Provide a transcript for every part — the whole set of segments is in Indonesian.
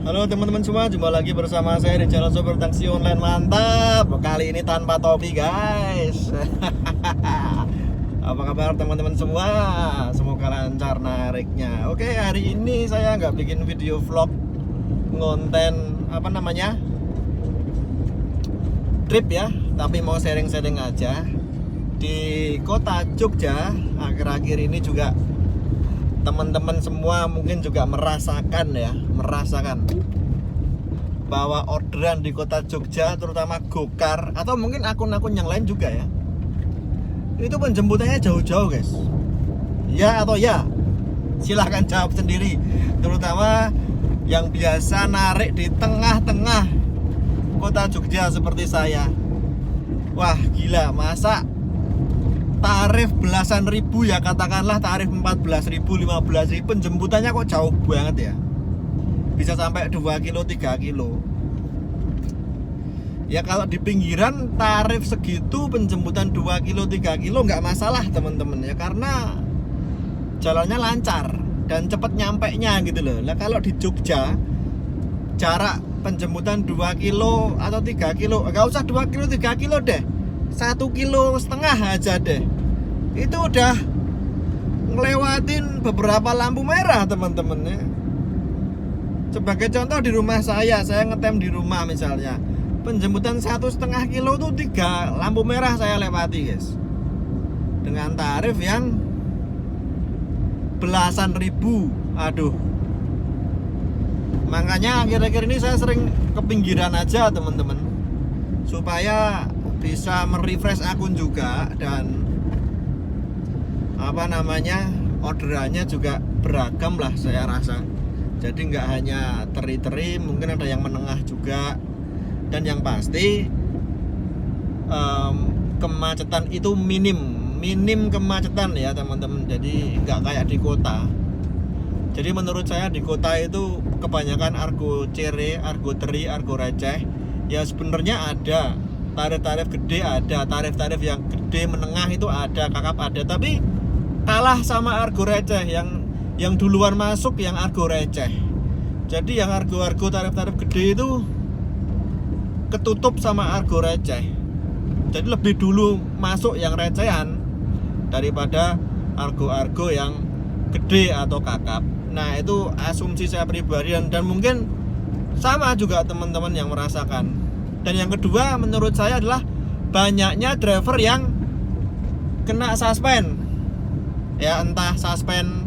Halo teman-teman semua, jumpa lagi bersama saya di channel Sopir Taksi Online. Mantap, kali ini tanpa topi guys. Apa kabar teman-teman semua? Semoga lancar nariknya. Oke, hari ini saya nggak bikin video vlog ngonten trip ya, tapi mau sharing-sharing aja. Di kota Jogja akhir-akhir ini juga teman-teman semua mungkin juga merasakan bahwa orderan di kota Jogja, terutama Gokar atau mungkin akun-akun yang lain juga ya, itu penjemputannya jauh-jauh guys. Ya atau ya? Silahkan jawab sendiri. Terutama yang biasa narik di tengah-tengah kota Jogja seperti saya. Wah gila, masa tarif belasan ribu ya, katakanlah tarif 14.000, 15.000, penjemputannya kok jauh banget ya, bisa sampai 2 kilo 3 kilo ya. Kalau di pinggiran tarif segitu, penjemputan 2 kilo 3 kilo nggak masalah teman-teman ya, karena jalannya lancar dan cepet nyampe nya gitu loh. Nah kalau di Jogja jarak penjemputan 2 kilo atau 3 kilo, nggak usah 2 kilo 3 kilo deh, 1,5 kilo aja deh, itu udah ngelewatin beberapa lampu merah teman-teman ya. Sebagai contoh di rumah saya ngetem di rumah misalnya, penjemputan 1,5 kilo tuh 3 lampu merah saya lewati guys, dengan tarif yang belasan ribu. Aduh, makanya akhir-akhir ini saya sering ke pinggiran aja teman-teman, supaya bisa merefresh akun juga, dan orderannya juga beragam lah saya rasa. Jadi nggak hanya teri-teri, mungkin ada yang menengah juga. Dan yang pasti kemacetan itu minim kemacetan ya teman-teman. Jadi nggak kayak di kota. Jadi menurut saya di kota itu kebanyakan argo cere, argo teri, argo receh. Ya sebenarnya ada tarif-tarif gede, ada tarif-tarif yang gede, menengah itu ada, kakap ada, tapi kalah sama argo receh yang duluan masuk, yang argo receh. Jadi yang argo tarif-tarif gede itu ketutup sama argo receh. Jadi lebih dulu masuk yang recehan daripada argo yang gede atau kakap. Nah itu asumsi saya pribadi, dan mungkin sama juga teman-teman yang merasakan. Dan yang kedua menurut saya adalah banyaknya driver yang kena suspend ya, entah suspend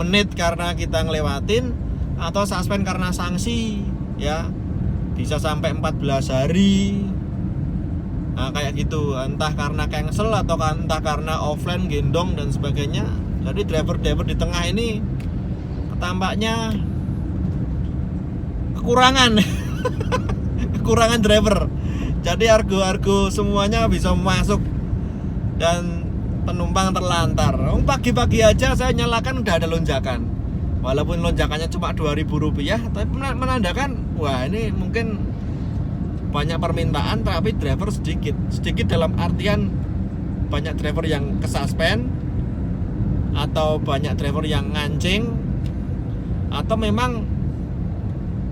menit karena kita ngelewatin, atau suspend karena sanksi ya, bisa sampai 14 hari. Nah kayak gitu, entah karena cancel atau entah karena offline, gendong dan sebagainya. Jadi driver-driver di tengah ini tampaknya kekurangan kekurangan driver. Jadi argo semuanya bisa masuk dan penumpang terlantar. Pagi-pagi aja saya nyalakan udah ada lonjakan, walaupun lonjakannya cuma Rp2.000, tapi menandakan wah ini mungkin banyak permintaan tapi driver sedikit dalam artian banyak driver yang kesuspend, atau banyak driver yang ngancing, atau memang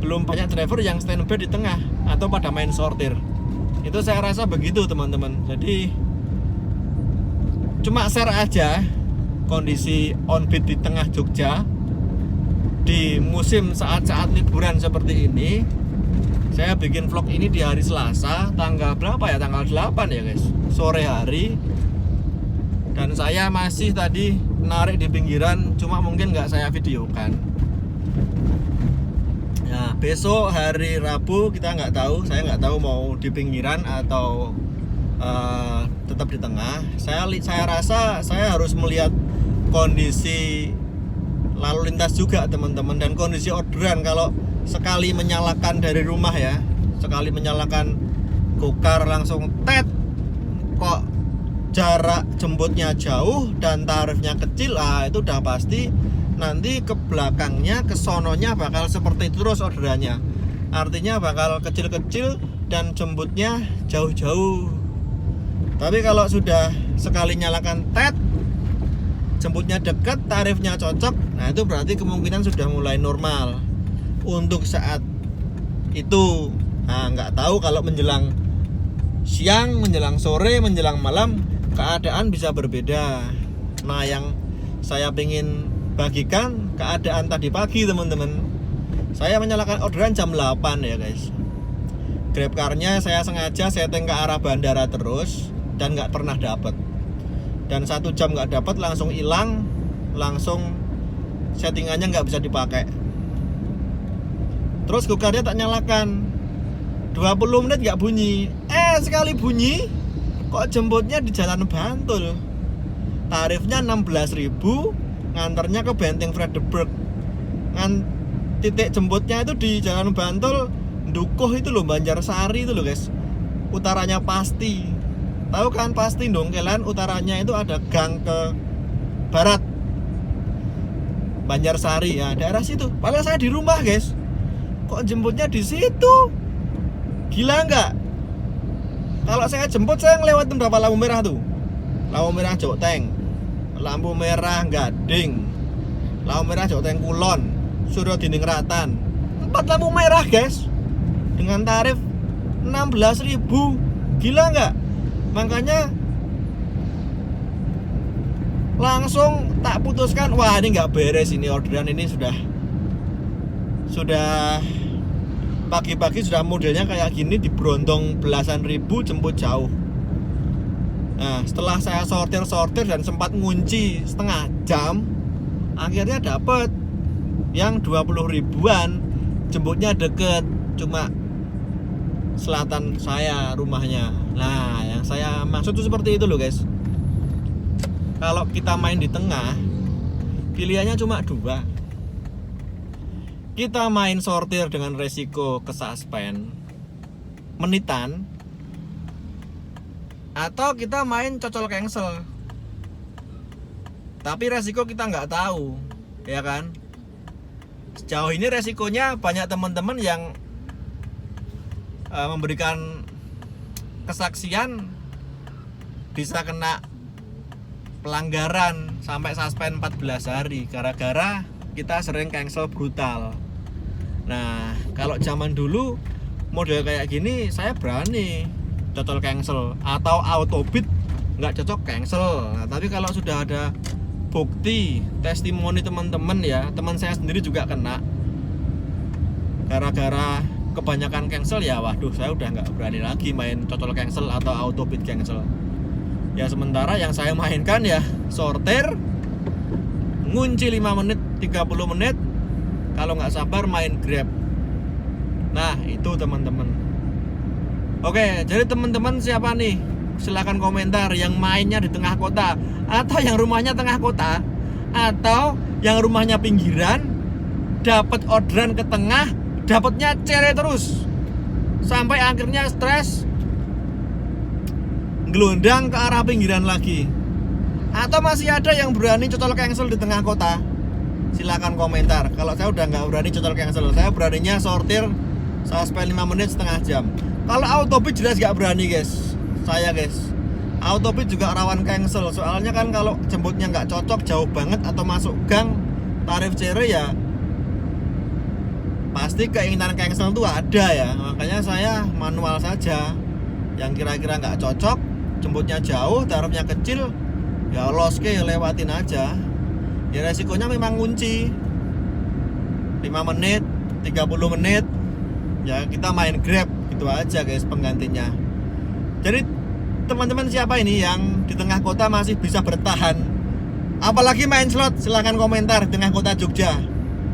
belum banyak driver yang standby di tengah atau pada main sortir. Itu saya rasa begitu teman-teman. Jadi cuma share aja kondisi on-beat di tengah Jogja di musim saat-saat liburan seperti ini. Saya bikin vlog ini di hari Selasa, tanggal berapa ya? Tanggal 8 ya guys, sore hari. Dan saya masih tadi narik di pinggiran, cuma mungkin nggak saya videokan. Nah, besok hari Rabu kita nggak tahu, saya nggak tahu mau di pinggiran atau tetap di tengah. Saya rasa saya harus melihat kondisi lalu lintas juga teman-teman, dan kondisi orderan. Kalau sekali menyalakan dari rumah ya, sekali menyalakan Gokar langsung kok jarak jemputnya jauh dan tarifnya kecil, itu udah pasti nanti ke belakangnya, ke sononya bakal seperti itu terus orderannya. Artinya bakal kecil-kecil dan jemputnya jauh-jauh. Tapi kalau sudah sekali nyalakan jemputnya dekat, tarifnya cocok, nah itu berarti kemungkinan sudah mulai normal. untuk saat itu. Nah, nggak tahu kalau menjelang siang, menjelang sore, menjelang malam keadaan bisa berbeda. Nah, yang saya pengen bagikan keadaan tadi pagi teman-teman. Saya menyalakan orderan jam 8 ya guys. GrabCar-nya saya sengaja setting ke arah bandara terus dan nggak pernah dapat. Dan 1 jam nggak dapat langsung hilang, langsung settingannya nggak bisa dipakai. Terus GoCar-nya tak nyalakan, 20 menit nggak bunyi. Sekali bunyi kok jemputnya di Jalan Bantul. Tarifnya 16.000, nganternya ke Benteng Vredenburg. Titik jemputnya itu di Jalan Bantul, Dukuh itu loh, Banjarsari itu loh guys. Utaranya Pasti. Tahu kan Pasti Dongkelan, utaranya itu ada gang ke barat. Banjarsari ya, daerah situ. Padahal saya di rumah guys. Kok jemputnya di situ? Gila nggak? Kalau saya jemput, saya ngelewatin berapa lampu merah tuh? Lampu merah Joteng, lampu merah Gading, lampu merah Joteng Kulon, Surodiningrat, 4 lampu merah guys, dengan tarif 16.000. Gila nggak? Makanya langsung tak putuskan, wah ini nggak beres ini, orderan ini sudah pagi-pagi sudah modelnya kayak gini, diberondong belasan ribu, jemput jauh. Nah, setelah saya sortir dan sempat ngunci setengah jam, akhirnya dapet yang 20 ribuan, jemputnya deket, cuma selatan saya rumahnya. Nah, yang saya maksud tuh seperti itu loh guys. Kalau kita main di tengah, pilihannya cuma 2. Kita main sortir dengan resiko kesuspend menitan, atau kita main cocol cancel tapi resiko kita nggak tahu, ya kan? Sejauh ini resikonya banyak teman-teman yang memberikan kesaksian bisa kena pelanggaran sampai suspend 14 hari gara-gara kita sering cancel brutal. Nah, kalau zaman dulu model kayak gini saya berani cocol cancel atau auto bid nggak cocok cancel. Nah, tapi kalau sudah ada bukti testimoni teman-teman ya, teman saya sendiri juga kena gara-gara kebanyakan cancel ya, waduh saya udah nggak berani lagi main cocol cancel atau auto bid cancel. Ya sementara yang saya mainkan ya sortir, ngunci 5 menit 30 menit, kalau nggak sabar main Grab. Nah itu teman-teman. Oke, jadi teman-teman siapa nih? Silahkan komentar yang mainnya di tengah kota, atau yang rumahnya tengah kota, atau yang rumahnya pinggiran, dapat orderan ke tengah, dapatnya cere terus sampai akhirnya stres, gelondang ke arah pinggiran lagi. Atau masih ada yang berani cocol cancel di tengah kota? Silakan komentar. Kalau saya udah nggak berani cocol cancel, saya beraninya sortir suspend 5 menit setengah jam. Kalau autobid jelas nggak berani guys. Saya guys, autobid juga rawan cancel. Soalnya kan kalau jemputnya nggak cocok, jauh banget atau masuk gang, tarif cere ya pasti keinginan cancel tuh ada ya. Makanya saya manual saja. Yang kira-kira nggak cocok, jemputnya jauh, tarifnya kecil, ya loss ke lewatin aja. Ya resikonya memang kunci 5 menit 30 menit ya kita main Grab gitu aja guys penggantinya. Jadi teman-teman siapa ini yang di tengah kota masih bisa bertahan, apalagi main slot? Silahkan komentar. Tengah kota Jogja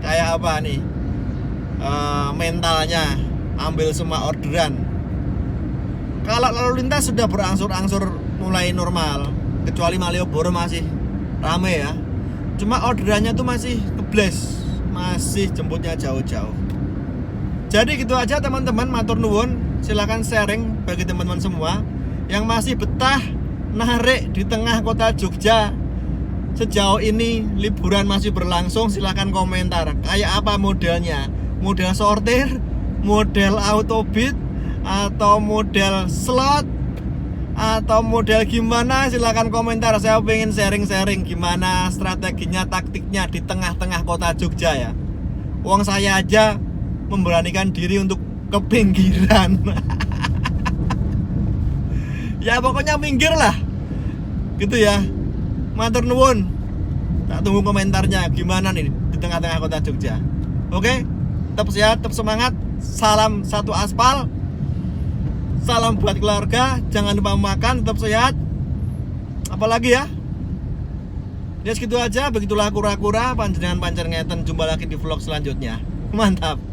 kayak apa nih mentalnya ambil semua orderan. Kalau lalu lintas sudah berangsur-angsur mulai normal, kecuali Malioboro masih rame ya, cuma orderannya tuh masih kebles, masih jemputnya jauh-jauh. Jadi gitu aja teman-teman, matur nuwun. Silakan sharing bagi teman-teman semua yang masih betah narik di tengah kota Jogja. Sejauh ini liburan masih berlangsung, silakan komentar kayak apa modelnya, model sortir, model autobid, atau model slot, atau model gimana. Silakan komentar, saya pengen sharing-sharing gimana strateginya, taktiknya di tengah-tengah kota Jogja ya. Uang saya aja memberanikan diri untuk ke pinggiran. Ya pokoknya minggir lah gitu ya. Matur nuwun. Tak tunggu komentarnya gimana nih di tengah-tengah kota Jogja. Oke, tetap sehat, tetap semangat. Salam satu aspal. Salam buat keluarga. Jangan lupa makan, tetap sehat. Apalagi ya? Ya segitu aja. Begitulah kura-kura panjenengan pancen ngeten. Jumpa lagi di vlog selanjutnya. Mantap.